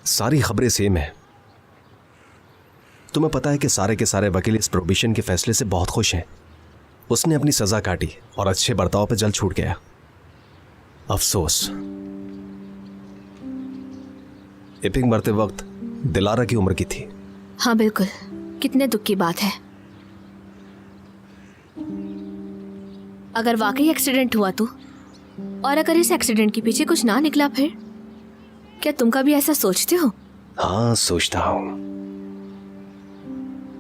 सारी खबरें सेम है। तुम्हें पता है कि सारे के सारे वकील इस प्रोहिबिशन के फैसले से बहुत खुश हैं। उसने अपनी सजा काटी और अच्छे बर्ताव पे जल छूट गया। अफसोस, इपिंग मरते वक्त दिलारा की उम्र की थी। हाँ बिल्कुल, कितने दुख की बात है। अगर वाकई एक्सीडेंट हुआ तो, और अगर इस एक्सीडेंट के पीछे कुछ ना निकला फिर? क्या तुम कभी ऐसा सोचते हो? हाँ, सोचता हूं,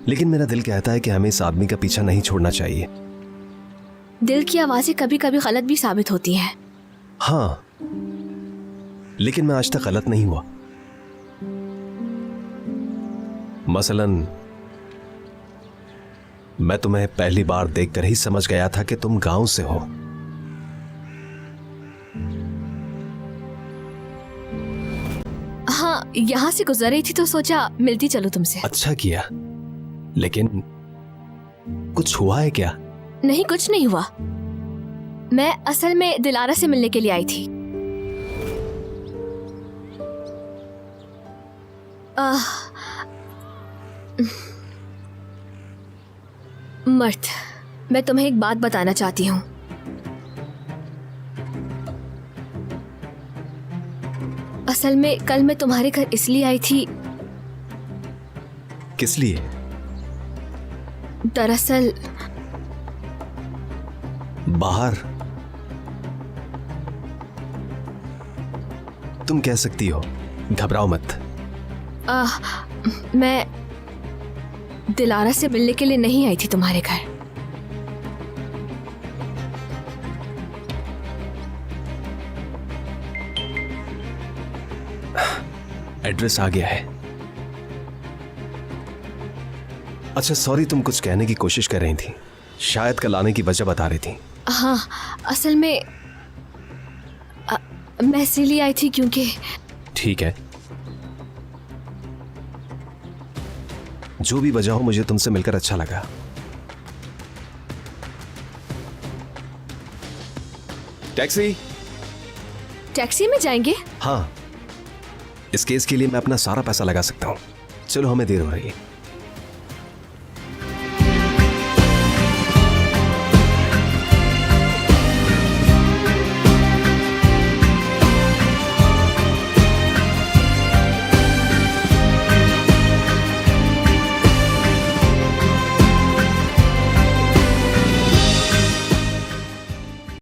लेकिन मेरा दिल कहता है कि हमें इस आदमी का पीछा नहीं छोड़ना चाहिए। दिल की आवाजें कभी कभी गलत भी साबित होती हैं। हाँ, लेकिन मैं आज तक गलत नहीं हुआ। मसलन मैं तुम्हें पहली बार देखकर ही समझ गया था कि तुम गांव से हो। हाँ, यहाँ से गुजर रही थी तो सोचा मिलती चलो तुमसे। अच्छा किया, लेकिन कुछ हुआ है क्या? नहीं, कुछ नहीं हुआ। मैं असल में दिलारा से मिलने के लिए आई थी। मर्द, मैं तुम्हें एक बात बताना चाहती हूँ। असल में कल मैं तुम्हारे घर इसलिए आई थी। किस लिए? दरअसल बाहर तुम कह सकती हो, घबराओ मत। मैं दिलारा से मिलने के लिए नहीं आई थी तुम्हारे घर। एड्रेस आ गया है। अच्छा, सॉरी, तुम कुछ कहने की कोशिश कर रही थी। शायद कल आने की वजह बता रही थी। हाँ, असल में मैं इसीलिए आई थी क्योंकि... ठीक है, जो भी वजह हो, मुझे तुमसे मिलकर अच्छा लगा। टैक्सी। टैक्सी में जाएंगे? हाँ, इस केस के लिए मैं अपना सारा पैसा लगा सकता हूं। चलो, हमें देर हो रही है।